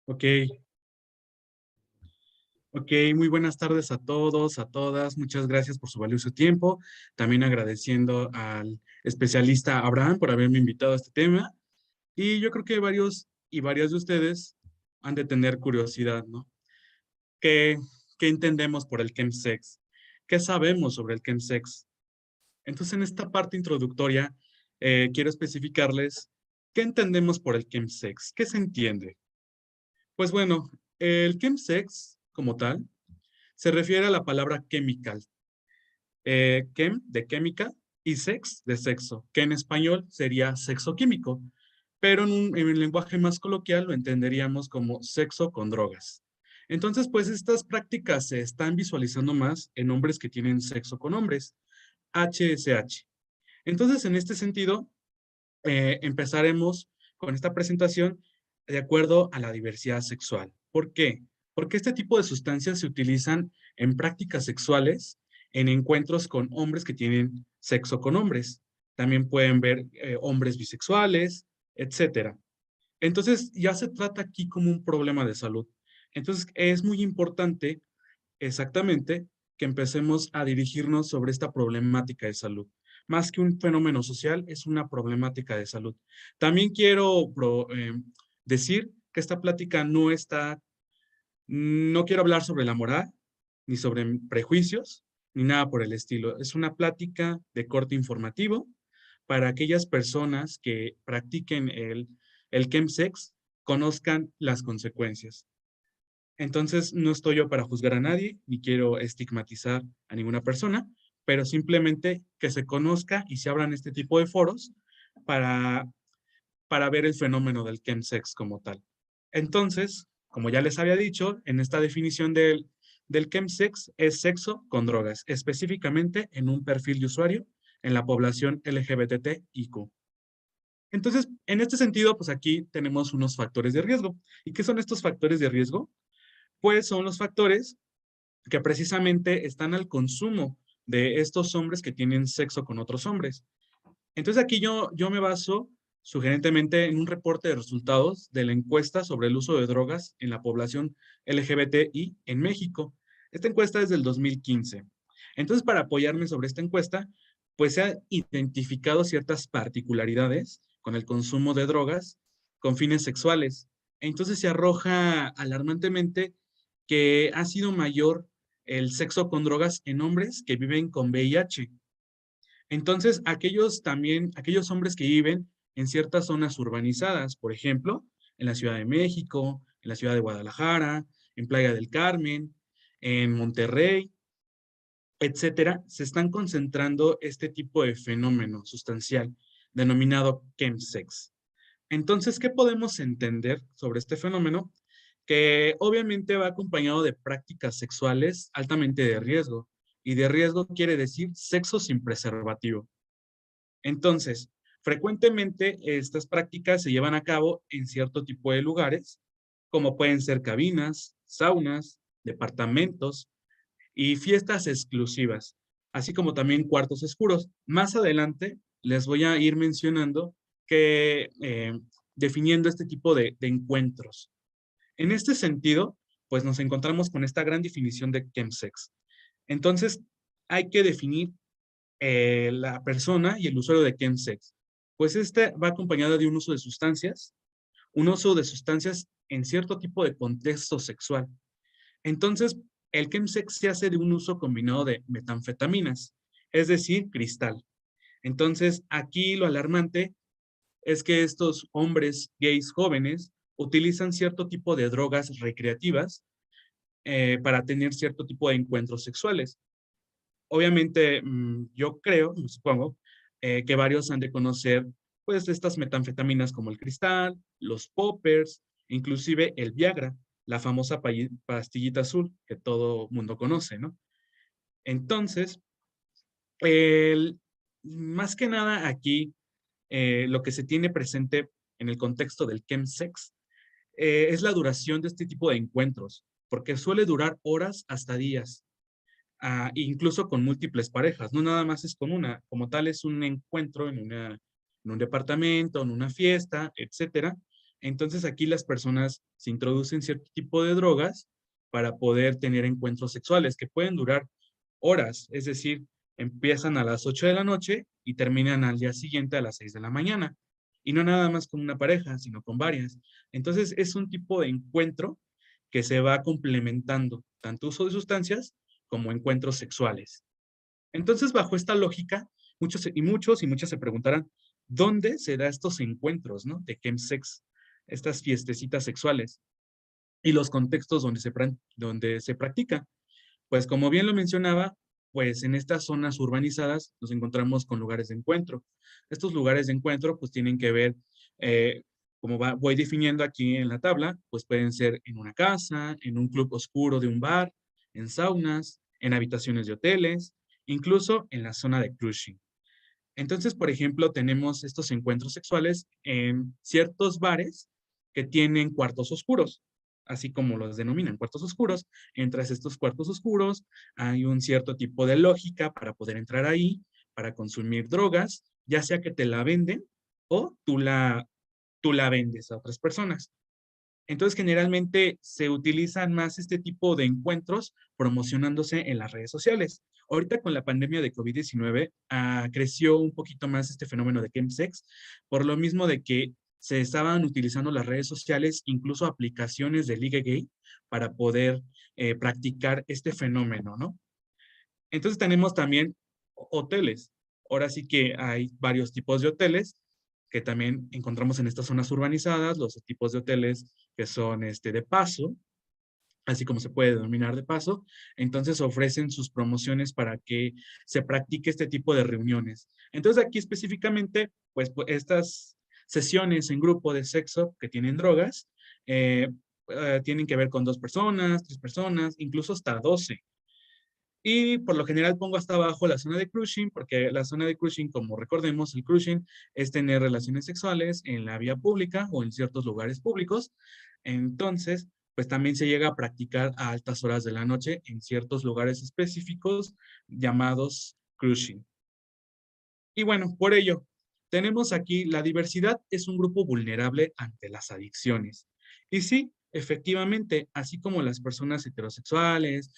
Ok, ok, muy buenas tardes a todos, a todas. Muchas gracias por su valioso tiempo. También agradeciendo al especialista Abraham por haberme invitado a este tema. Y yo creo que varios y varias de ustedes han de tener curiosidad, ¿no? ¿Qué, qué entendemos por el chemsex? ¿Qué sabemos sobre el chemsex? Entonces, en esta parte introductoria, quiero especificarles qué entendemos por el chemsex. ¿Qué se entiende? Pues bueno, el chemsex, como tal, se refiere a la palabra chemical, chem de química y sex de sexo, que en español sería sexo químico, pero en el lenguaje más coloquial lo entenderíamos como sexo con drogas. Entonces, pues estas prácticas se están visualizando más en hombres que tienen sexo con hombres, HSH. Entonces, en este sentido, empezaremos con esta presentación de acuerdo a la diversidad sexual. ¿Por qué? Porque este tipo de sustancias se utilizan en prácticas sexuales, en encuentros con hombres que tienen sexo con hombres. También pueden ver hombres bisexuales, etcétera. Entonces, ya se trata aquí como un problema de salud. Entonces, es muy importante exactamente que empecemos a dirigirnos sobre esta problemática de salud. Más que un fenómeno social, es una problemática de salud. También quiero decir que esta plática no quiero hablar sobre la moral, ni sobre prejuicios, ni nada por el estilo. Es una plática de corte informativo para aquellas personas que practiquen el chemsex, conozcan las consecuencias. Entonces, no estoy yo para juzgar a nadie, ni quiero estigmatizar a ninguna persona, pero simplemente que se conozca y se abran este tipo de foros para, para ver el fenómeno del chemsex como tal. Entonces, como ya les había dicho, en esta definición del chemsex es sexo con drogas, específicamente en un perfil de usuario en la población LGBTIQ. Entonces, en este sentido, pues aquí tenemos unos factores de riesgo. ¿Y qué son estos factores de riesgo? Pues son los factores que precisamente están al consumo de estos hombres que tienen sexo con otros hombres. Entonces aquí yo me baso sugerentemente en un reporte de resultados de la encuesta sobre el uso de drogas en la población LGBTI en México. Esta encuesta es del 2015. Entonces, para apoyarme sobre esta encuesta, pues se han identificado ciertas particularidades con el consumo de drogas con fines sexuales. Entonces se arroja alarmantemente que ha sido mayor el sexo con drogas en hombres que viven con VIH. Entonces, aquellos hombres que viven en ciertas zonas urbanizadas, por ejemplo, en la Ciudad de México, en la Ciudad de Guadalajara, en Playa del Carmen, en Monterrey, etcétera, se están concentrando este tipo de fenómeno sustancial denominado chemsex. Entonces, ¿qué podemos entender sobre este fenómeno? Que obviamente va acompañado de prácticas sexuales altamente de riesgo. Y de riesgo quiere decir sexo sin preservativo. Entonces, frecuentemente estas prácticas se llevan a cabo en cierto tipo de lugares, como pueden ser cabinas, saunas, departamentos y fiestas exclusivas, así como también cuartos oscuros. Más adelante les voy a ir mencionando que definiendo este tipo de encuentros. En este sentido, pues nos encontramos con esta gran definición de chemsex. Entonces, hay que definir la persona y el usuario de chemsex. Pues este va acompañado de un uso de sustancias, un uso de sustancias en cierto tipo de contexto sexual. Entonces, el chemsex se hace de un uso combinado de metanfetaminas, es decir, cristal. Entonces, aquí lo alarmante es que estos hombres gays jóvenes utilizan cierto tipo de drogas recreativas para tener cierto tipo de encuentros sexuales. Obviamente, yo creo, supongo, que varios han de conocer, pues, estas metanfetaminas como el cristal, los poppers, inclusive el Viagra, la famosa pastillita azul que todo mundo conoce, ¿no? Entonces, el, más que nada aquí, lo que se tiene presente en el contexto del chemsex es la duración de este tipo de encuentros, porque suele durar horas hasta días incluso con múltiples parejas, no nada más es con una, como tal es un encuentro en un departamento, en una fiesta, etcétera, Entonces aquí las personas se introducen cierto tipo de drogas para poder tener encuentros sexuales que pueden durar horas, es decir, empiezan a las 8 de la noche y terminan al día siguiente a las 6 de la mañana. Y no nada más con una pareja, sino con varias. Entonces es un tipo de encuentro que se va complementando, tanto uso de sustancias como encuentros sexuales. Entonces, bajo esta lógica, muchos y muchas se preguntarán, ¿dónde se da estos encuentros, ¿no? De chemsex, estas fiestecitas sexuales y los contextos donde se practica. Pues como bien lo mencionaba, pues en estas zonas urbanizadas nos encontramos con lugares de encuentro. Estos lugares de encuentro pues tienen que ver, eh, voy definiendo aquí en la tabla, pues pueden ser en una casa, en un club oscuro de un bar, en saunas, en habitaciones de hoteles, incluso en la zona de cruising. Entonces, por ejemplo, tenemos estos encuentros sexuales en ciertos bares que tienen cuartos oscuros, así como los denominan cuartos oscuros. Entras a estos cuartos oscuros, hay un cierto tipo de lógica para poder entrar ahí, para consumir drogas, ya sea que te la venden o tú la vendes a otras personas. Entonces, generalmente se utilizan más este tipo de encuentros promocionándose en las redes sociales. Ahorita con la pandemia de COVID-19 creció un poquito más este fenómeno de chemsex, por lo mismo de que se estaban utilizando las redes sociales, incluso aplicaciones de ligue gay, para poder practicar este fenómeno, ¿no? Entonces tenemos también hoteles. Ahora sí que hay varios tipos de hoteles que también encontramos en estas zonas urbanizadas, los tipos de hoteles que son de paso, así como se puede denominar de paso, entonces ofrecen sus promociones para que se practique este tipo de reuniones. Entonces aquí específicamente, pues estas sesiones en grupo de sexo que tienen drogas, tienen que ver con 2 personas, 3 personas, incluso hasta 12. Y por lo general pongo hasta abajo la zona de cruising, porque la zona de cruising, como recordemos, el cruising es tener relaciones sexuales en la vía pública o en ciertos lugares públicos. Entonces, pues también se llega a practicar a altas horas de la noche en ciertos lugares específicos llamados cruising. Y bueno, por ello, tenemos aquí la diversidad es un grupo vulnerable ante las adicciones. Y sí, efectivamente, así como las personas heterosexuales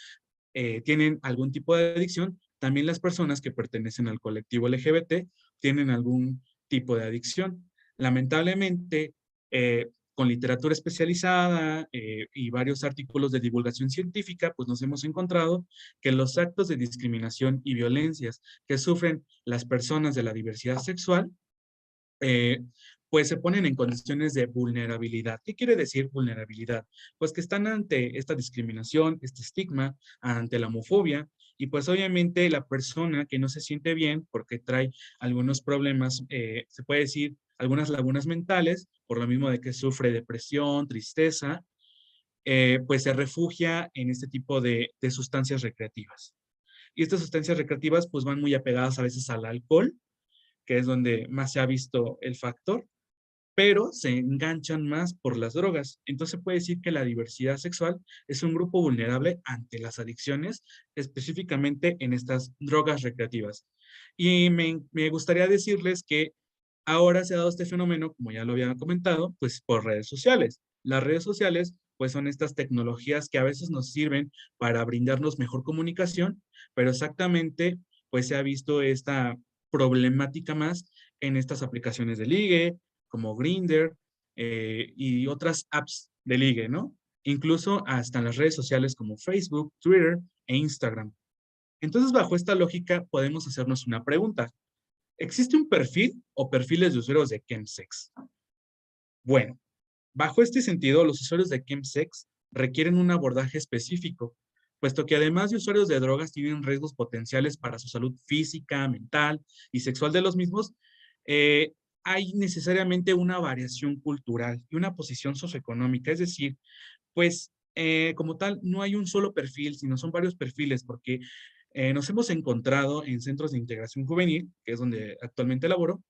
tienen algún tipo de adicción, también las personas que pertenecen al colectivo LGBT tienen algún tipo de adicción. Lamentablemente, con literatura especializada y varios artículos de divulgación científica, pues nos hemos encontrado que los actos de discriminación y violencias que sufren las personas de la diversidad sexual, eh, pues se ponen en condiciones de vulnerabilidad. ¿Qué quiere decir vulnerabilidad? Pues que están ante esta discriminación, este estigma, ante la homofobia, y pues obviamente la persona que no se siente bien porque trae algunos problemas, se puede decir, algunas lagunas mentales, por lo mismo de que sufre depresión, tristeza, pues se refugia en este tipo de sustancias recreativas. Y estas sustancias recreativas pues van muy apegadas a veces al alcohol, que es donde más se ha visto el factor, pero se enganchan más por las drogas. Entonces puede decir que la diversidad sexual es un grupo vulnerable ante las adicciones, específicamente en estas drogas recreativas. Y me gustaría decirles que ahora se ha dado este fenómeno, como ya lo había comentado, pues por redes sociales. Las redes sociales, pues son estas tecnologías que a veces nos sirven para brindarnos mejor comunicación, pero exactamente, pues se ha visto esta problemática más en estas aplicaciones de ligue, como Grindr, y otras apps de ligue, ¿no? Incluso hasta en las redes sociales como Facebook, Twitter e Instagram. Entonces, bajo esta lógica, podemos hacernos una pregunta. ¿Existe un perfil o perfiles de usuarios de chemsex? Bueno, bajo este sentido, los usuarios de chemsex requieren un abordaje específico, puesto que además de usuarios de drogas tienen riesgos potenciales para su salud física, mental y sexual de los mismos, eh, hay necesariamente una variación cultural y una posición socioeconómica, es decir, pues como tal, no hay un solo perfil, sino son varios perfiles, porque nos hemos encontrado en centros de integración juvenil, que es donde actualmente laboro,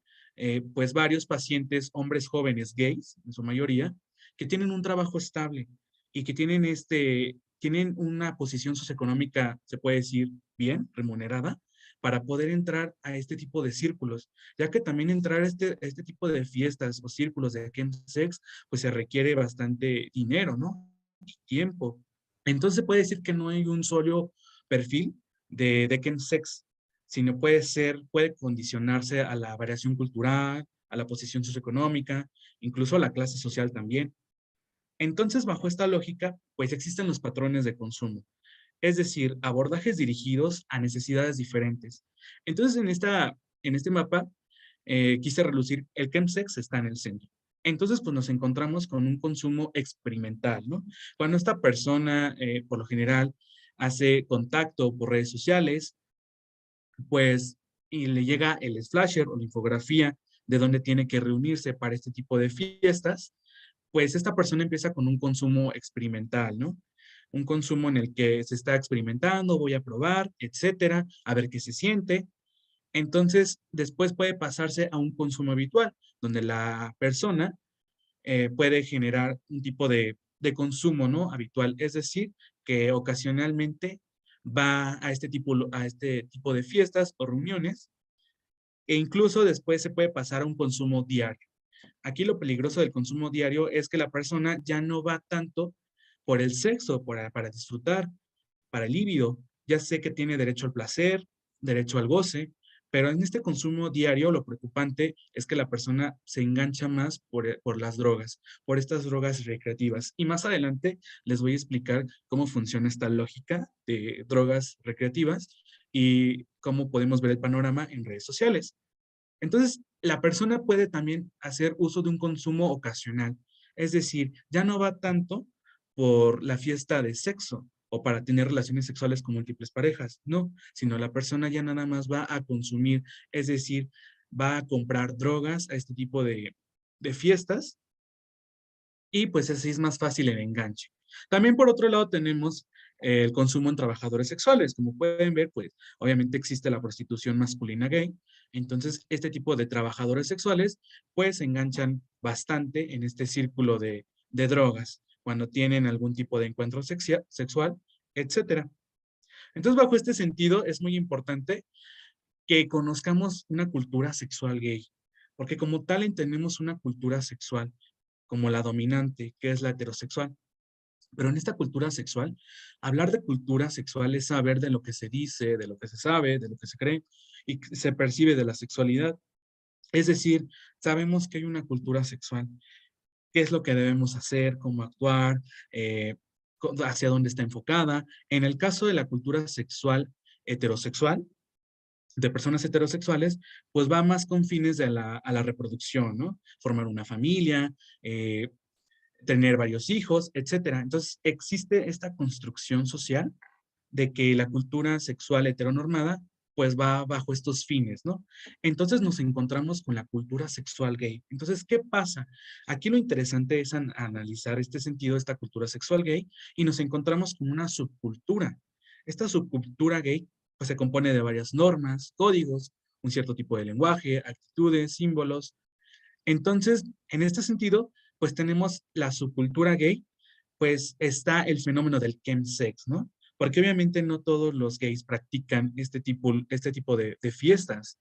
pues varios pacientes, hombres jóvenes gays, en su mayoría, que tienen un trabajo estable y que tienen una posición socioeconómica, se puede decir, bien, remunerada, para poder entrar a este tipo de círculos, ya que también entrar a este tipo de fiestas o círculos de chemsex, pues se requiere bastante dinero, ¿no? Y tiempo. Entonces puede decir que no hay un solo perfil de chemsex, sino puede condicionarse a la variación cultural, a la posición socioeconómica, incluso a la clase social también. Entonces, bajo esta lógica, pues existen los patrones de consumo, es decir, abordajes dirigidos a necesidades diferentes. Entonces, en este mapa, quise relucir, el chemsex está en el centro. Entonces, pues nos encontramos con un consumo experimental, ¿no? Cuando esta persona, por lo general, hace contacto por redes sociales, pues, y le llega el slasher o la infografía de dónde tiene que reunirse para este tipo de fiestas, pues esta persona empieza con un consumo experimental, ¿no? Un consumo en el que se está experimentando, voy a probar, etcétera, a ver qué se siente. Entonces, después puede pasarse a un consumo habitual, donde la persona puede generar un tipo de consumo, ¿no? Habitual, es decir, que ocasionalmente va a este tipo de fiestas o reuniones, e incluso después se puede pasar a un consumo diario. Aquí lo peligroso del consumo diario es que la persona ya no va tanto por el sexo, para disfrutar, para el líbido. Ya sé que tiene derecho al placer, derecho al goce, pero en este consumo diario lo preocupante es que la persona se engancha más por las drogas, por estas drogas recreativas. Y más adelante les voy a explicar cómo funciona esta lógica de drogas recreativas y cómo podemos ver el panorama en redes sociales. Entonces, la persona puede también hacer uso de un consumo ocasional, es decir, ya no va tanto por la fiesta de sexo o para tener relaciones sexuales con múltiples parejas, no, sino la persona ya nada más va a consumir, es decir, va a comprar drogas a este tipo de fiestas y pues así es más fácil el enganche. También por otro lado tenemos el consumo en trabajadores sexuales. Como pueden ver, pues obviamente existe la prostitución masculina gay. Entonces, este tipo de trabajadores sexuales pues se enganchan bastante en este círculo de drogas cuando tienen algún tipo de encuentro sexual, etcétera. Entonces, bajo este sentido, es muy importante que conozcamos una cultura sexual gay, porque como tal entendemos una cultura sexual como la dominante, que es la heterosexual. Pero en esta cultura sexual, hablar de cultura sexual es saber de lo que se dice, de lo que se sabe, de lo que se cree y que se percibe de la sexualidad. Es decir, sabemos que hay una cultura sexual, qué es lo que debemos hacer, cómo actuar, hacia dónde está enfocada. En el caso de la cultura sexual heterosexual, de personas heterosexuales, pues va más con fines de a la reproducción, ¿no? Formar una familia, tener varios hijos, etcétera. Entonces, existe esta construcción social de que la cultura sexual heteronormada pues va bajo estos fines, ¿no? Entonces nos encontramos con la cultura sexual gay. Entonces, ¿qué pasa? Aquí lo interesante es analizar este sentido de esta cultura sexual gay y nos encontramos con una subcultura. Esta subcultura gay pues se compone de varias normas, códigos, un cierto tipo de lenguaje, actitudes, símbolos. Entonces, en este sentido, pues tenemos la subcultura gay, pues está el fenómeno del chemsex, ¿no? Porque obviamente no todos los gays practican este tipo de fiestas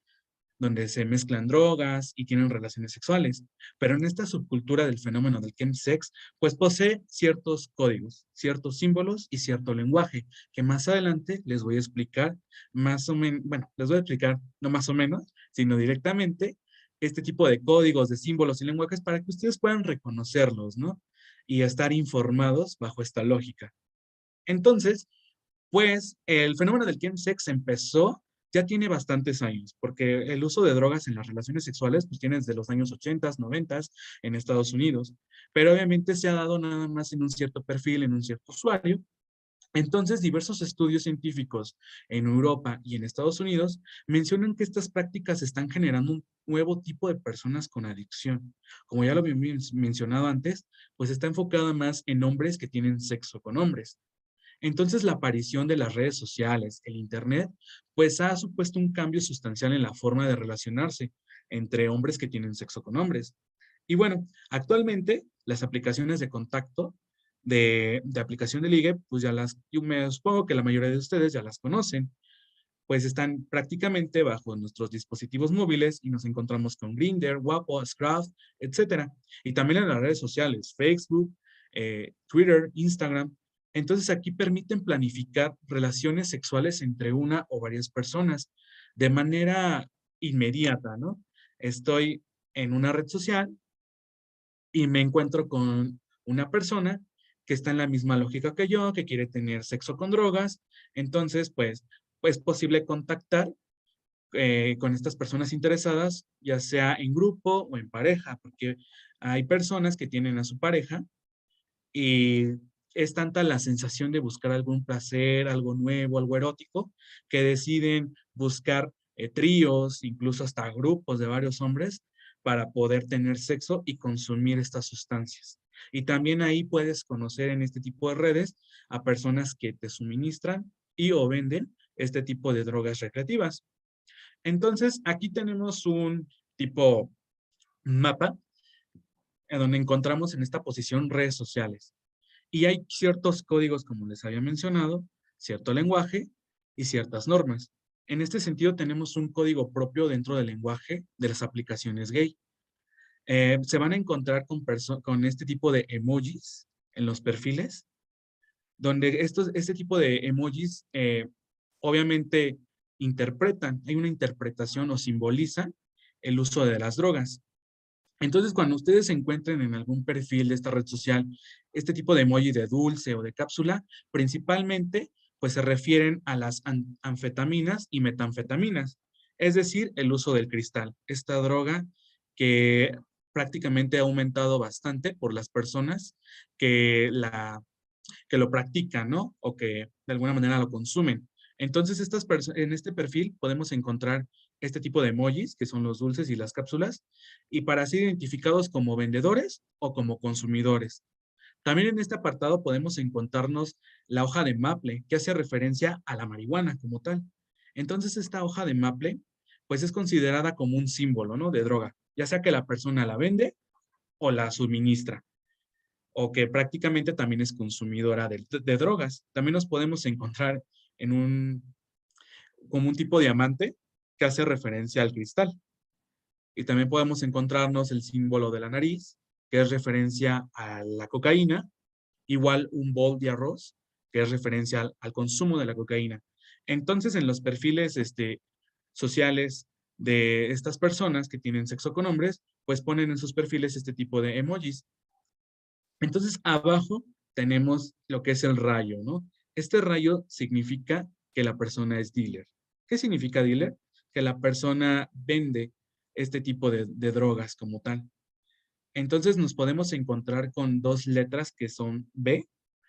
donde se mezclan drogas y tienen relaciones sexuales. Pero en esta subcultura del fenómeno del chemsex, pues posee ciertos códigos, ciertos símbolos y cierto lenguaje, que más adelante les voy a explicar más o menos, bueno, les voy a explicar no más o menos, sino directamente este tipo de códigos, de símbolos y lenguajes para que ustedes puedan reconocerlos, ¿no? Y estar informados bajo esta lógica. Entonces, pues el fenómeno del chemsex empezó, ya tiene bastantes años, porque el uso de drogas en las relaciones sexuales, pues tiene desde los años 80, 90 en Estados Unidos, pero obviamente se ha dado nada más en un cierto perfil, en un cierto usuario. Entonces, diversos estudios científicos en Europa y en Estados Unidos mencionan que estas prácticas están generando un nuevo tipo de personas con adicción. Como ya lo había mencionado antes, pues está enfocada más en hombres que tienen sexo con hombres. Entonces, la aparición de las redes sociales, el Internet, pues ha supuesto un cambio sustancial en la forma de relacionarse entre hombres que tienen sexo con hombres. Y bueno, actualmente las aplicaciones de contacto, de aplicación de ligue, pues ya yo me supongo que la mayoría de ustedes ya las conocen. pues están prácticamente bajo nuestros dispositivos móviles y nos encontramos con Grindr, Wapo, Scruff, etcétera. Y también en las redes sociales, Facebook, Twitter, Instagram. Entonces aquí permiten planificar relaciones sexuales entre una o varias personas de manera inmediata, ¿no? Estoy en una red social y me encuentro con una persona que está en la misma lógica que yo, que quiere tener sexo con drogas. Entonces, pues es posible contactar con estas personas interesadas, ya sea en grupo o en pareja, porque hay personas que tienen a su pareja y es tanta la sensación de buscar algún placer, algo nuevo, algo erótico, que deciden buscar tríos, incluso hasta grupos de varios hombres, para poder tener sexo y consumir estas sustancias. Y también ahí puedes conocer en este tipo de redes a personas que te suministran y o venden este tipo de drogas recreativas. Entonces, aquí tenemos un tipo mapa en donde encontramos en esta posición redes sociales. Y hay ciertos códigos, como les había mencionado, cierto lenguaje y ciertas normas. En este sentido, tenemos un código propio dentro del lenguaje de las aplicaciones gay. Se van a encontrar con este tipo de emojis en los perfiles, donde este tipo de emojis obviamente interpretan, hay una interpretación o simbolizan el uso de las drogas. Entonces, cuando ustedes se encuentren en algún perfil de esta red social, este tipo de emoji de dulce o de cápsula, principalmente, pues se refieren a las anfetaminas y metanfetaminas, es decir, el uso del cristal, esta droga que prácticamente ha aumentado bastante por las personas que que lo practican, ¿no? O que de alguna manera lo consumen. Entonces, en este perfil podemos encontrar este tipo de emojis, que son los dulces y las cápsulas, y para ser identificados como vendedores o como consumidores. También en este apartado podemos encontrarnos la hoja de maple, que hace referencia a la marihuana como tal. Entonces, esta hoja de maple, pues es considerada como un símbolo, ¿no? De droga, ya sea que la persona la vende o la suministra o que prácticamente también es consumidora de drogas. También nos podemos encontrar en como un tipo de diamante que hace referencia al cristal. Y también podemos encontrarnos el símbolo de la nariz, que es referencia a la cocaína, igual un bol de arroz, que es referencia al consumo de la cocaína. Entonces, en los perfiles sociales de estas personas que tienen sexo con hombres, pues ponen en sus perfiles este tipo de emojis. Entonces, abajo tenemos lo que es el rayo, ¿no? Este rayo significa que la persona es dealer. ¿Qué significa dealer? Que la persona vende este tipo de drogas como tal. Entonces, nos podemos encontrar con dos letras que son B,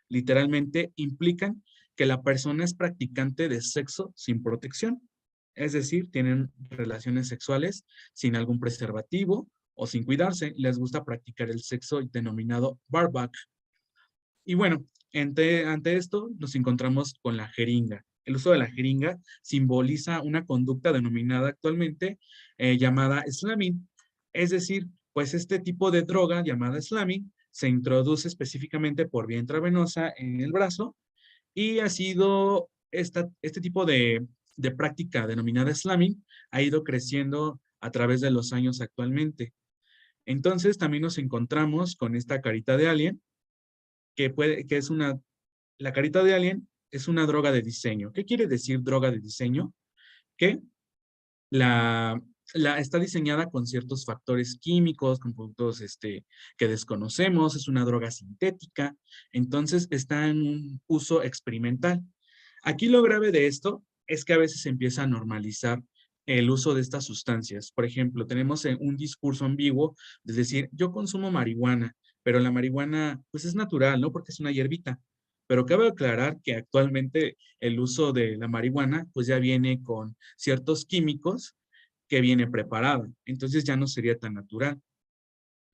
literalmente implican que la persona es practicante de sexo sin protección. Es decir, tienen relaciones sexuales sin algún preservativo o sin cuidarse. Les gusta practicar el sexo denominado bareback. Y bueno, ante esto nos encontramos con la jeringa. El uso de la jeringa simboliza una conducta denominada actualmente llamada slamming. Es decir, pues este tipo de droga llamada slamming se introduce específicamente por vía intravenosa en el brazo y ha sido este tipo de práctica denominada slamming ha ido creciendo a través de los años actualmente. Entonces también nos encontramos con esta carita de alien que es la carita de alien es una droga de diseño. ¿Qué quiere decir droga de diseño? Que la, está diseñada con ciertos factores químicos, con productos que desconocemos, es una droga sintética, entonces está en un uso experimental. Aquí lo grave de esto es que a veces se empieza a normalizar el uso de estas sustancias. Por ejemplo, tenemos un discurso ambiguo de decir, yo consumo marihuana, pero la marihuana pues es natural, ¿no? Porque es una hierbita. Pero cabe aclarar que actualmente el uso de la marihuana pues ya viene con ciertos químicos que viene preparado. Entonces ya no sería tan natural.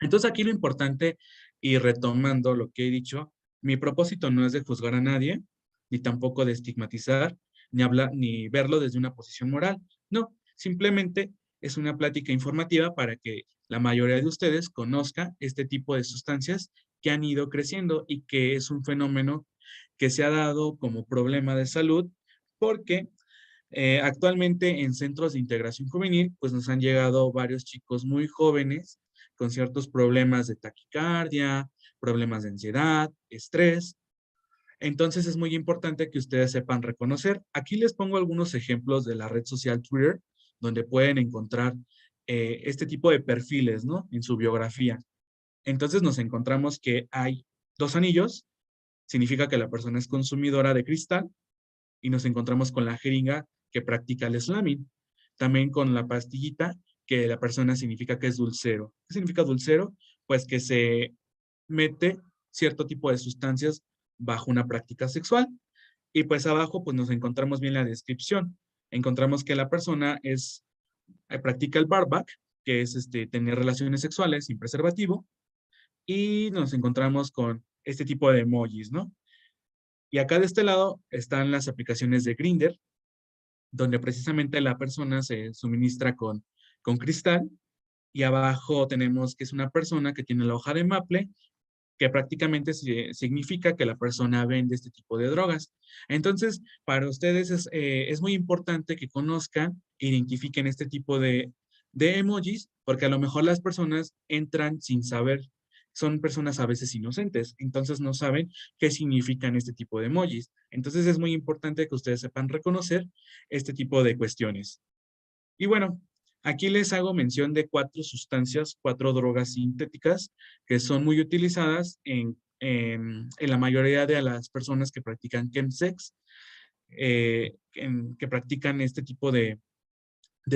Entonces aquí lo importante, y retomando lo que he dicho, mi propósito no es de juzgar a nadie, ni tampoco de estigmatizar, ni hablar, ni verlo desde una posición moral. No, simplemente es una plática informativa para que la mayoría de ustedes conozca este tipo de sustancias que han ido creciendo y que es un fenómeno que se ha dado como problema de salud porque Actualmente en centros de integración juvenil, pues nos han llegado varios chicos muy jóvenes con ciertos problemas de taquicardia, problemas de ansiedad, estrés. Entonces es muy importante que ustedes sepan reconocer. Aquí les pongo algunos ejemplos de la red social Twitter, donde pueden encontrar este tipo de perfiles, ¿no? En su biografía. Entonces nos encontramos que hay 2 anillos, significa que la persona es consumidora de cristal, y nos encontramos con la jeringa que practica el slamming. También con la pastillita, que la persona significa que es dulcero. ¿Qué significa dulcero? Pues que se mete cierto tipo de sustancias bajo una práctica sexual. Y pues abajo pues nos encontramos bien la descripción. Encontramos que la persona practica el bareback, que es tener relaciones sexuales sin preservativo, y nos encontramos con este tipo de emojis, ¿no? Y acá de este lado están las aplicaciones de Grindr, donde precisamente la persona se suministra con cristal, y abajo tenemos que es una persona que tiene la hoja de maple, que prácticamente significa que la persona vende este tipo de drogas. Entonces, para ustedes es muy importante que conozcan, identifiquen este tipo de emojis, porque a lo mejor las personas entran sin saber, son personas a veces inocentes, entonces no saben qué significan este tipo de emojis. Entonces es muy importante que ustedes sepan reconocer este tipo de cuestiones. Y bueno, aquí les hago mención de 4 sustancias, 4 drogas sintéticas que son muy utilizadas en la mayoría de las personas que practican chemsex, que practican este tipo de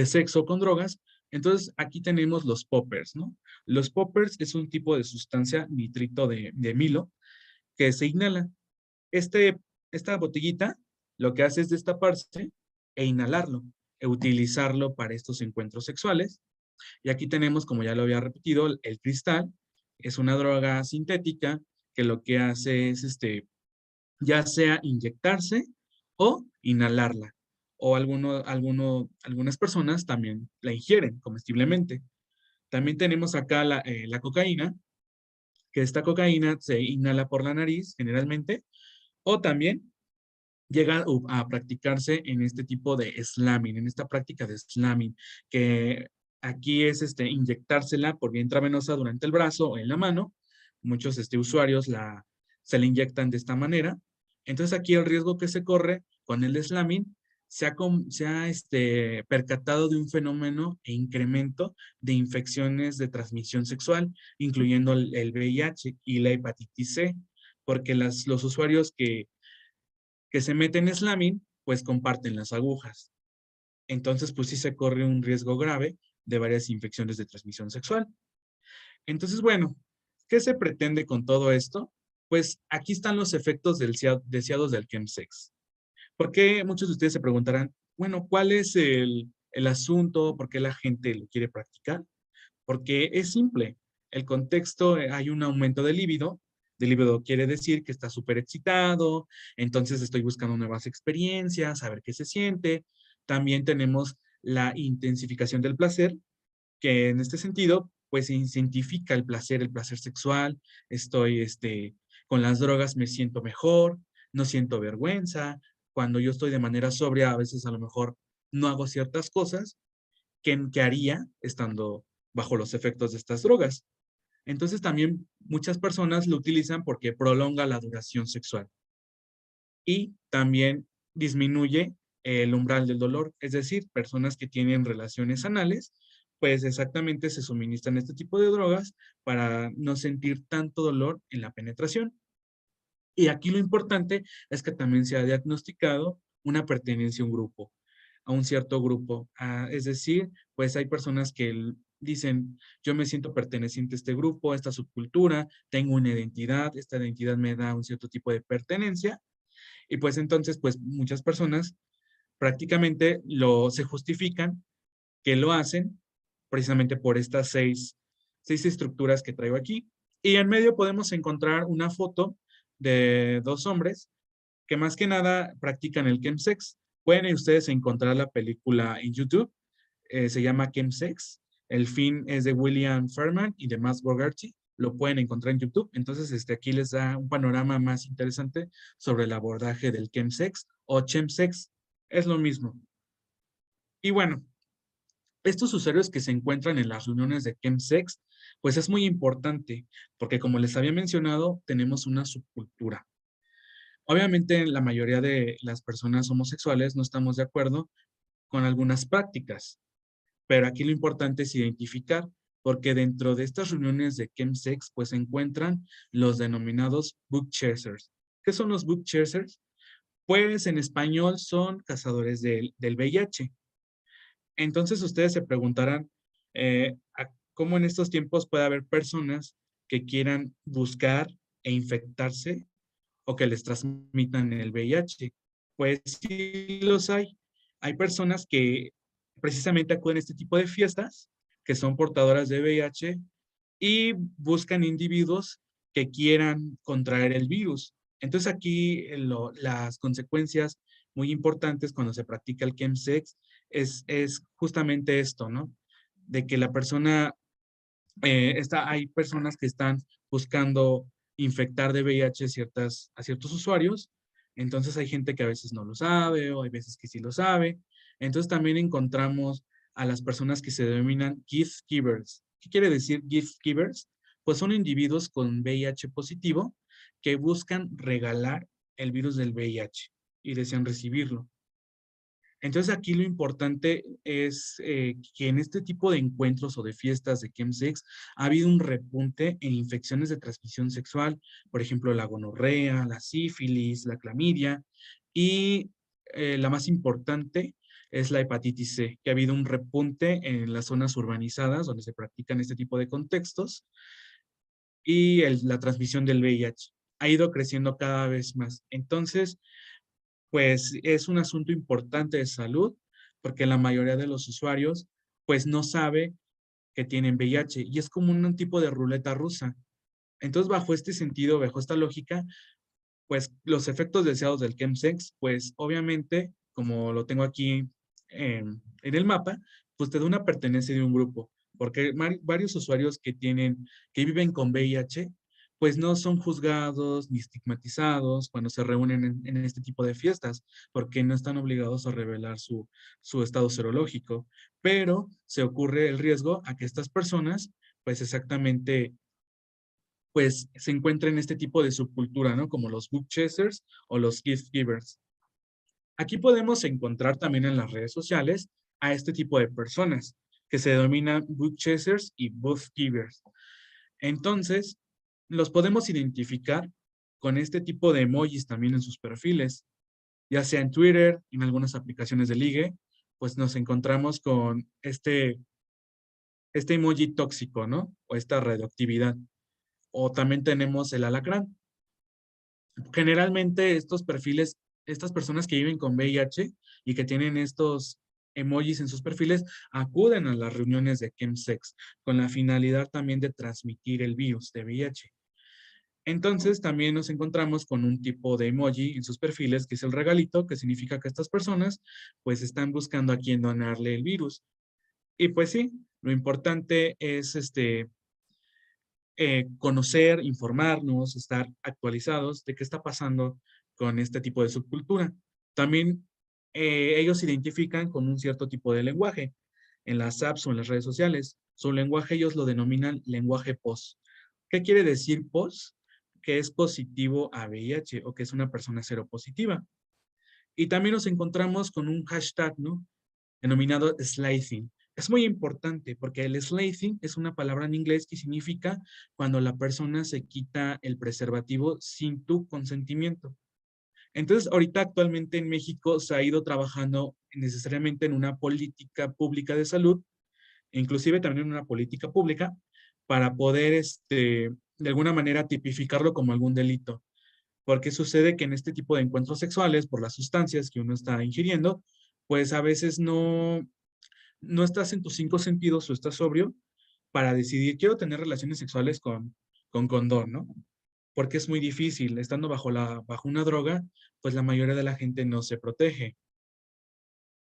sexo con drogas. Entonces, aquí tenemos los poppers, ¿no? Los poppers es un tipo de sustancia, nitrito de milo, que se inhala. Este, esta botellita lo que hace es destaparse e inhalarlo, e utilizarlo para estos encuentros sexuales. Y aquí tenemos, como ya lo había repetido, el cristal. Es una droga sintética que lo que hace es, ya sea inyectarse o inhalarla. O algunas personas también la ingieren comestiblemente. También tenemos acá la cocaína, que esta cocaína se inhala por la nariz generalmente, o también llega a practicarse en este tipo de slamming, en esta práctica de slamming, que aquí es inyectársela por vía intravenosa durante el brazo o en la mano. Muchos usuarios se la inyectan de esta manera. Entonces aquí el riesgo que se corre con el slamming se ha percatado de un fenómeno e incremento de infecciones de transmisión sexual, incluyendo el VIH y la hepatitis C, porque los usuarios que se meten en slamming, pues comparten las agujas. Entonces, pues sí se corre un riesgo grave de varias infecciones de transmisión sexual. Entonces, bueno, ¿qué se pretende con todo esto? Pues aquí están los efectos deseados del chemsex. Porque muchos de ustedes se preguntarán, bueno, ¿cuál es el asunto? ¿Por qué la gente lo quiere practicar? Porque es simple. El contexto, hay un aumento de líbido. De líbido quiere decir que está súper excitado, entonces estoy buscando nuevas experiencias, a ver qué se siente. También tenemos la intensificación del placer, que en este sentido, pues incentifica el placer sexual. Estoy, con las drogas me siento mejor, no siento vergüenza. Cuando yo estoy de manera sobria, a veces a lo mejor no hago ciertas cosas que haría estando bajo los efectos de estas drogas. Entonces también muchas personas lo utilizan porque prolonga la duración sexual y también disminuye el umbral del dolor, es decir, personas que tienen relaciones anales, pues exactamente se suministran este tipo de drogas para no sentir tanto dolor en la penetración. Y aquí lo importante es que también se ha diagnosticado una pertenencia a un grupo, a un cierto grupo. Es decir, pues hay personas que dicen, yo me siento perteneciente a este grupo, a esta subcultura, tengo una identidad, esta identidad me da un cierto tipo de pertenencia, y pues entonces, pues muchas personas prácticamente se justifican que lo hacen precisamente por estas seis estructuras que traigo aquí. Y en medio podemos encontrar una foto de 2 hombres que más que nada practican el chemsex. Pueden ustedes encontrar la película en YouTube, se llama Chemsex. El film es de William Fairman y de Max Bogarty. Lo pueden encontrar en YouTube. Entonces, aquí les da un panorama más interesante sobre el abordaje del chemsex o chemsex. Es lo mismo. Y bueno, estos usuarios que se encuentran en las reuniones de chemsex, pues es muy importante, porque como les había mencionado, tenemos una subcultura. Obviamente, la mayoría de las personas homosexuales no estamos de acuerdo con algunas prácticas, pero aquí lo importante es identificar, porque dentro de estas reuniones de chemsex, pues se encuentran los denominados book chasers. ¿Qué son los book chasers? Pues en español son cazadores del VIH. Entonces ustedes se preguntarán, ¿cómo en estos tiempos puede haber personas que quieran buscar e infectarse o que les transmitan el VIH? Pues sí los hay. Hay personas que precisamente acuden a este tipo de fiestas, que son portadoras de VIH y buscan individuos que quieran contraer el virus. Entonces aquí las consecuencias muy importantes cuando se practica el chemsex es justamente esto, ¿no? De que la persona, hay personas que están buscando infectar de VIH a ciertos usuarios, entonces hay gente que a veces no lo sabe o hay veces que sí lo sabe. Entonces también encontramos a las personas que se denominan gift givers. ¿Qué quiere decir gift givers? Pues son individuos con VIH positivo que buscan regalar el virus del VIH y desean recibirlo. Entonces aquí lo importante es que en este tipo de encuentros o de fiestas de chemsex ha habido un repunte en infecciones de transmisión sexual, por ejemplo, la gonorrea, la sífilis, la clamidia y la más importante es la hepatitis C, que ha habido un repunte en las zonas urbanizadas donde se practican este tipo de contextos y la transmisión del VIH ha ido creciendo cada vez más. Entonces, pues es un asunto importante de salud, porque la mayoría de los usuarios, pues no sabe que tienen VIH y es como un tipo de ruleta rusa. Entonces, bajo este sentido, bajo esta lógica, pues los efectos deseados del chemsex, pues obviamente, como lo tengo aquí en el mapa, pues te da una pertenencia de un grupo, porque varios usuarios que viven con VIH, pues no son juzgados ni estigmatizados cuando se reúnen en este tipo de fiestas, porque no están obligados a revelar su estado serológico, pero se ocurre el riesgo a que estas personas, pues exactamente pues se encuentra en este tipo de subcultura, ¿no? Como los book chasers o los gift givers. Aquí podemos encontrar también en las redes sociales a este tipo de personas que se denominan book chasers y book givers. Entonces, los podemos identificar con este tipo de emojis también en sus perfiles, ya sea en Twitter, en algunas aplicaciones de ligue, pues nos encontramos con este emoji tóxico, ¿no? O esta radioactividad. O también tenemos el alacrán. Generalmente estos perfiles, estas personas que viven con VIH y que tienen estos emojis en sus perfiles, acuden a las reuniones de chemsex con la finalidad también de transmitir el virus de VIH. Entonces también nos encontramos con un tipo de emoji en sus perfiles que es el regalito, que significa que estas personas pues están buscando a quién donarle el virus. Y pues sí, lo importante es conocer, informarnos, estar actualizados de qué está pasando con este tipo de subcultura. También ellos se identifican con un cierto tipo de lenguaje en las apps o en las redes sociales. Su lenguaje ellos lo denominan lenguaje POS. ¿Qué quiere decir POS? Que es positivo a VIH o que es una persona seropositiva. Y también nos encontramos con un hashtag, ¿no? Denominado slithing. Es muy importante porque el slithing es una palabra en inglés que significa cuando la persona se quita el preservativo sin tu consentimiento. Entonces, ahorita actualmente en México se ha ido trabajando necesariamente en una política pública de salud, e inclusive también en una política pública, para poder, de alguna manera, tipificarlo como algún delito. Porque sucede que en este tipo de encuentros sexuales, por las sustancias que uno está ingiriendo, pues a veces no estás en tus cinco sentidos o estás sobrio para decidir, quiero tener relaciones sexuales con condón, ¿no? Porque es muy difícil, estando bajo una droga, pues la mayoría de la gente no se protege.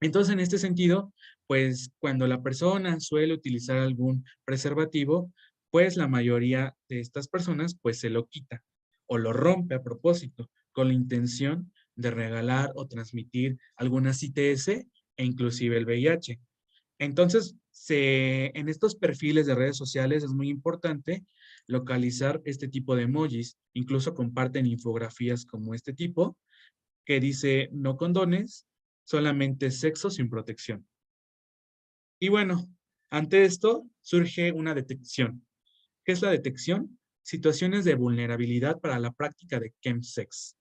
Entonces, en este sentido, pues cuando la persona suele utilizar algún preservativo, pues la mayoría de estas personas pues se lo quita o lo rompe a propósito con la intención de regalar o transmitir algunas ITS e inclusive el VIH. Entonces, en estos perfiles de redes sociales es muy importante localizar este tipo de emojis. Incluso comparten infografías como este tipo, que dice no condones, solamente sexo sin protección. Y bueno, ante esto surge una detección. ¿Qué es la detección? Situaciones de vulnerabilidad para la práctica de chemsex.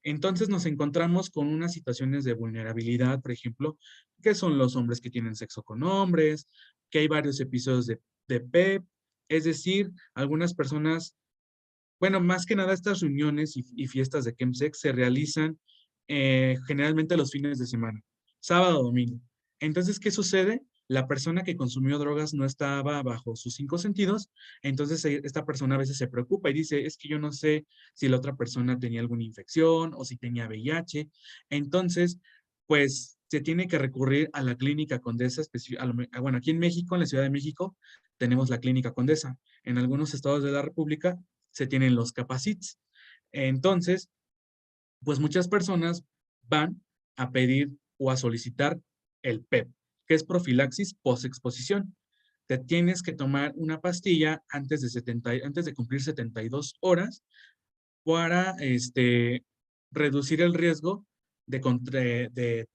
Entonces nos encontramos con unas situaciones de vulnerabilidad, por ejemplo, que son los hombres que tienen sexo con hombres, que hay varios episodios de PEP, es decir, algunas personas, bueno, más que nada estas reuniones y fiestas de chemsex se realizan generalmente los fines de semana, sábado o domingo. Entonces, ¿qué sucede? La persona que consumió drogas no estaba bajo sus cinco sentidos, entonces esta persona a veces se preocupa y dice, es que yo no sé si la otra persona tenía alguna infección o si tenía VIH. Entonces, pues se tiene que recurrir a la clínica Condesa, bueno, aquí en México, en la Ciudad de México, tenemos la clínica Condesa. En algunos estados de la República se tienen los capacits. Entonces, pues muchas personas van a pedir o a solicitar el PEP, que es profilaxis post-exposición. Te tienes que tomar una pastilla antes de cumplir 72 horas para reducir el riesgo de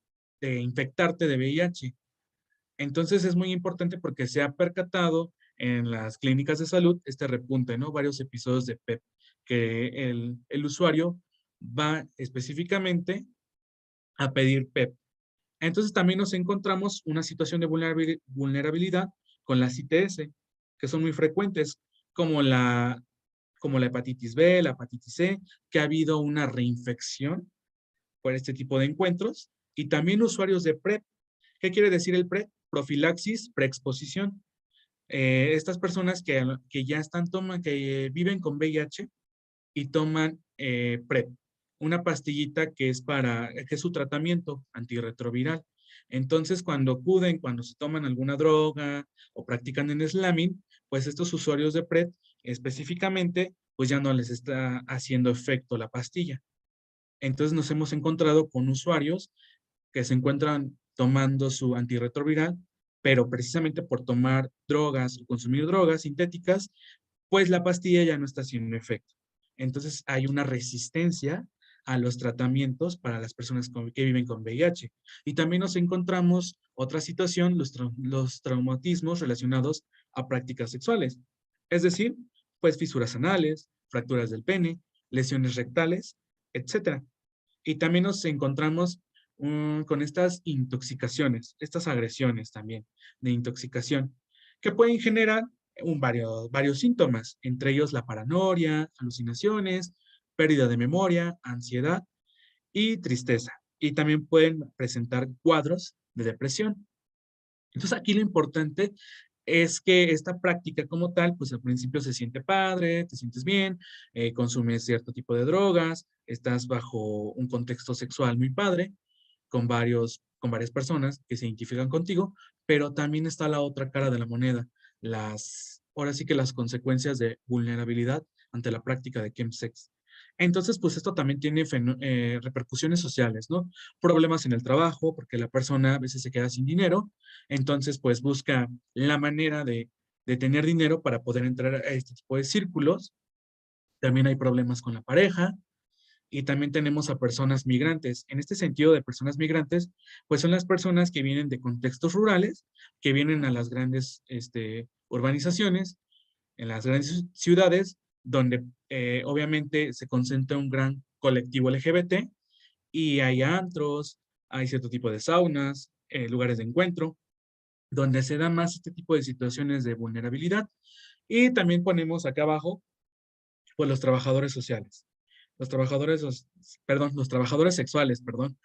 infectarte de VIH. Entonces es muy importante porque se ha percatado en las clínicas de salud este repunte, ¿no? Varios episodios de PEP, que el usuario va específicamente a pedir PEP. Entonces también nos encontramos una situación de vulnerabilidad con las ITS, que son muy frecuentes, como como la hepatitis B, la hepatitis C, que ha habido una reinfección por este tipo de encuentros, y también usuarios de PrEP. ¿Qué quiere decir el PrEP? Profilaxis, preexposición. Estas personas que ya que viven con VIH y toman PrEP, una pastillita que es su tratamiento antirretroviral. Entonces, cuando se toman alguna droga o practican en slamming, pues estos usuarios de PrEP específicamente, pues ya no les está haciendo efecto la pastilla. Entonces nos hemos encontrado con usuarios que se encuentran tomando su antirretroviral, pero precisamente por tomar drogas o consumir drogas sintéticas, pues la pastilla ya no está haciendo efecto. Entonces hay una resistencia a los tratamientos para las personas que viven con VIH. Y también nos encontramos otra situación, los traumatismos relacionados a prácticas sexuales. Es decir, pues fisuras anales, fracturas del pene, lesiones rectales, etcétera. Y también nos encontramos con estas intoxicaciones, estas agresiones también de intoxicación, que pueden generar varios síntomas, entre ellos la paranoia, alucinaciones, pérdida de memoria, ansiedad y tristeza. Y también pueden presentar cuadros de depresión. Entonces aquí lo importante es que esta práctica como tal, pues al principio se siente padre, te sientes bien, consumes cierto tipo de drogas, estás bajo un contexto sexual muy padre, con varias personas que se identifican contigo, pero también está la otra cara de la moneda, ahora sí que las consecuencias de vulnerabilidad ante la práctica de chemsex. Entonces, pues esto también tiene repercusiones sociales, ¿no? Problemas en el trabajo, porque la persona a veces se queda sin dinero, entonces pues busca la manera de tener dinero para poder entrar a este tipo de círculos. También hay problemas con la pareja, y también tenemos a personas migrantes. En este sentido de personas migrantes, pues son las personas que vienen de contextos rurales, que vienen a las grandes urbanizaciones, en las grandes ciudades, donde obviamente se concentra un gran colectivo LGBT y hay antros, hay cierto tipo de saunas, lugares de encuentro, donde se da más este tipo de situaciones de vulnerabilidad. Y también ponemos acá abajo, pues los trabajadores sociales. Los trabajadores sexuales, perdón,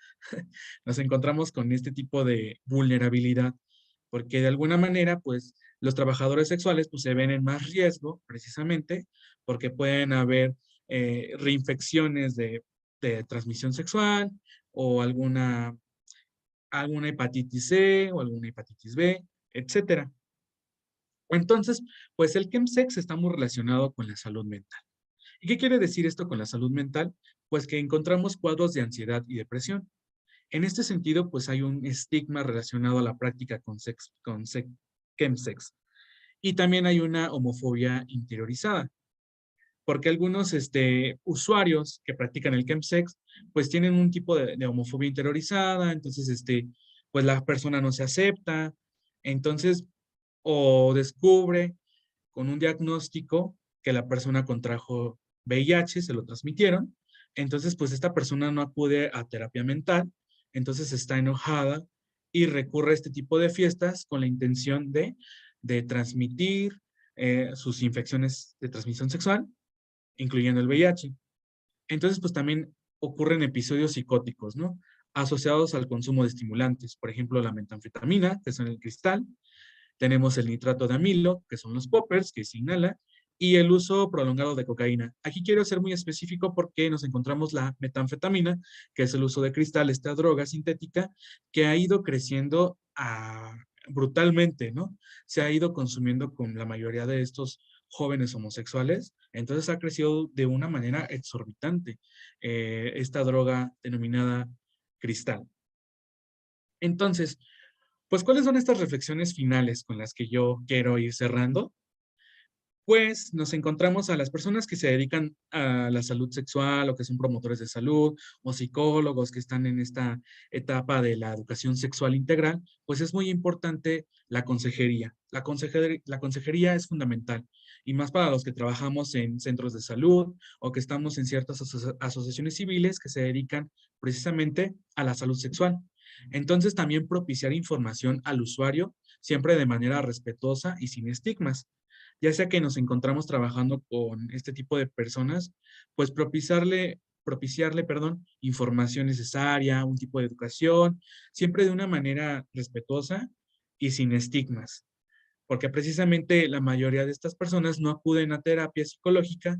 nos encontramos con este tipo de vulnerabilidad, porque de alguna manera, pues, los trabajadores sexuales, pues, se ven en más riesgo, precisamente, porque pueden haber reinfecciones de transmisión sexual o alguna hepatitis C o alguna hepatitis B, etcétera. Entonces, pues el chemsex está muy relacionado con la salud mental. ¿Y qué quiere decir esto con la salud mental? Pues que encontramos cuadros de ansiedad y depresión. En este sentido, pues hay un estigma relacionado a la práctica chemsex. Y también hay una homofobia interiorizada, porque algunos usuarios que practican el chemsex, pues tienen un tipo de homofobia interiorizada, entonces, pues la persona no se acepta, entonces, o descubre con un diagnóstico que la persona contrajo VIH, se lo transmitieron, entonces, pues esta persona no acude a terapia mental, entonces está enojada y recurre a este tipo de fiestas con la intención de transmitir sus infecciones de transmisión sexual, incluyendo el VIH. Entonces, pues también ocurren episodios psicóticos, ¿no? Asociados al consumo de estimulantes, por ejemplo, la metanfetamina, que son el cristal, tenemos el nitrato de amilo, que son los poppers, que se inhala, y el uso prolongado de cocaína. Aquí quiero ser muy específico porque nos encontramos la metanfetamina, que es el uso de cristal, esta droga sintética, que ha ido creciendo brutalmente, ¿no? Se ha ido consumiendo con la mayoría de estos jóvenes homosexuales, entonces ha crecido de una manera exorbitante esta droga denominada cristal. Entonces, pues, ¿cuáles son estas reflexiones finales con las que yo quiero ir cerrando? Pues nos encontramos a las personas que se dedican a la salud sexual o que son promotores de salud o psicólogos que están en esta etapa de la educación sexual integral, pues es muy importante la consejería. La consejería es fundamental y más para los que trabajamos en centros de salud o que estamos en ciertas asociaciones civiles que se dedican precisamente a la salud sexual. Entonces también propiciar información al usuario siempre de manera respetuosa y sin estigmas, ya sea que nos encontramos trabajando con este tipo de personas, pues propiciarle, perdón, información necesaria, un tipo de educación, siempre de una manera respetuosa y sin estigmas, porque precisamente la mayoría de estas personas no acuden a terapia psicológica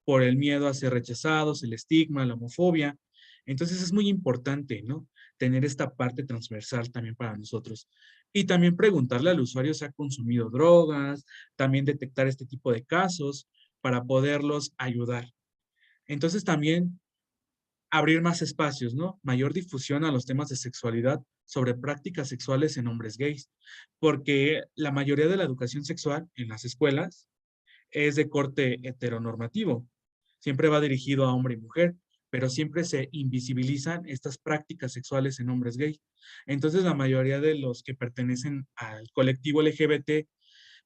por el miedo a ser rechazados, el estigma, la homofobia. Entonces es muy importante, ¿no? Tener esta parte transversal también para nosotros. Y también preguntarle al usuario si ha consumido drogas, también detectar este tipo de casos para poderlos ayudar. Entonces también abrir más espacios, ¿no? Mayor difusión a los temas de sexualidad sobre prácticas sexuales en hombres gays, porque la mayoría de la educación sexual en las escuelas es de corte heteronormativo. Siempre va dirigido a hombre y mujer, pero siempre se invisibilizan estas prácticas sexuales en hombres gay. Entonces, la mayoría de los que pertenecen al colectivo LGBT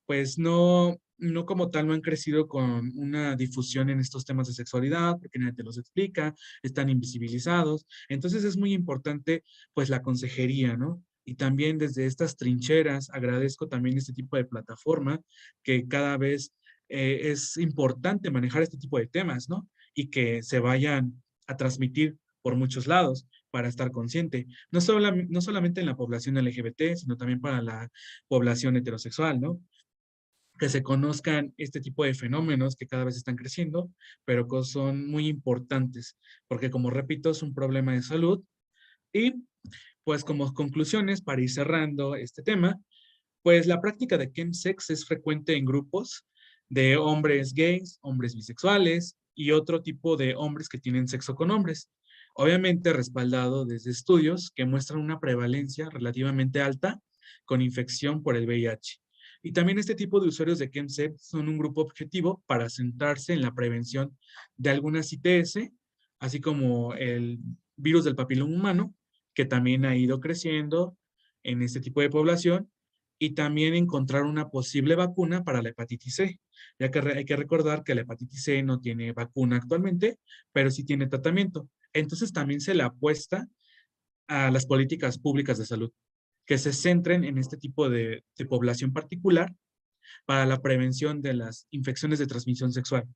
pues no como tal no han crecido con una difusión en estos temas de sexualidad, porque nadie te los explica, están invisibilizados. Entonces es muy importante pues la consejería, ¿no? Y también desde estas trincheras agradezco también este tipo de plataforma que cada vez es importante manejar este tipo de temas, ¿no? Y que se vayan a transmitir por muchos lados para estar consciente, no solamente en la población LGBT, sino también para la población heterosexual, ¿no? Que se conozcan este tipo de fenómenos que cada vez están creciendo, pero que son muy importantes, porque como repito, es un problema de salud. Y pues como conclusiones, para ir cerrando este tema, pues la práctica de chemsex es frecuente en grupos de hombres gays, hombres bisexuales y otro tipo de hombres que tienen sexo con hombres. Obviamente respaldado desde estudios que muestran una prevalencia relativamente alta con infección por el VIH. Y también este tipo de usuarios de chemsex son un grupo objetivo para centrarse en la prevención de algunas ITS, así como el virus del papiloma humano, que también ha ido creciendo en este tipo de población, y también encontrar una posible vacuna para la hepatitis C, ya que hay que recordar que la hepatitis C no tiene vacuna actualmente, pero sí tiene tratamiento. Entonces también se le apuesta a las políticas públicas de salud, que se centren en este tipo de población particular para la prevención de las infecciones de transmisión sexual.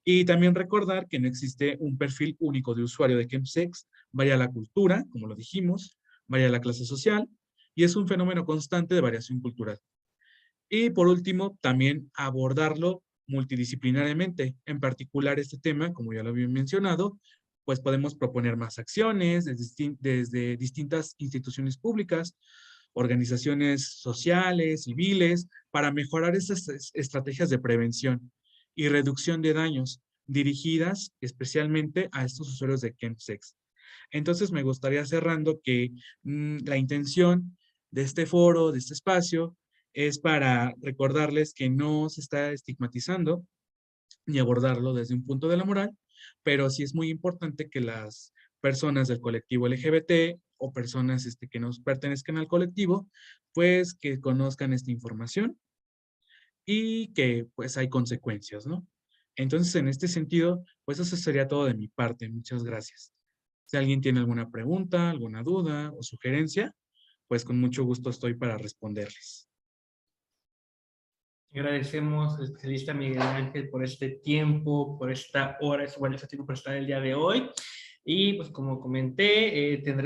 Y también recordar que no existe un perfil único de usuario de chemsex, vaya la cultura, como lo dijimos, vaya la clase social, y es un fenómeno constante de variación cultural. Y por último, también abordarlo multidisciplinariamente. En particular este tema, como ya lo había mencionado, pues podemos proponer más acciones desde distintas instituciones públicas, organizaciones sociales, civiles, para mejorar estas estrategias de prevención y reducción de daños dirigidas especialmente a estos usuarios de chemsex. Entonces, me gustaría cerrando que la intención de este foro, de este espacio, es para recordarles que no se está estigmatizando ni abordarlo desde un punto de la moral, pero sí es muy importante que las personas del colectivo LGBT o personas que nos pertenezcan al colectivo, pues que conozcan esta información y que pues hay consecuencias, ¿no? Entonces, en este sentido, pues eso sería todo de mi parte. Muchas gracias. Si alguien tiene alguna pregunta, alguna duda o sugerencia, pues con mucho gusto estoy para responderles. Agradecemos al especialista Miguel Ángel por este tiempo, por esta hora, su valioso tiempo por estar el día de hoy. Y pues como comenté, tendremos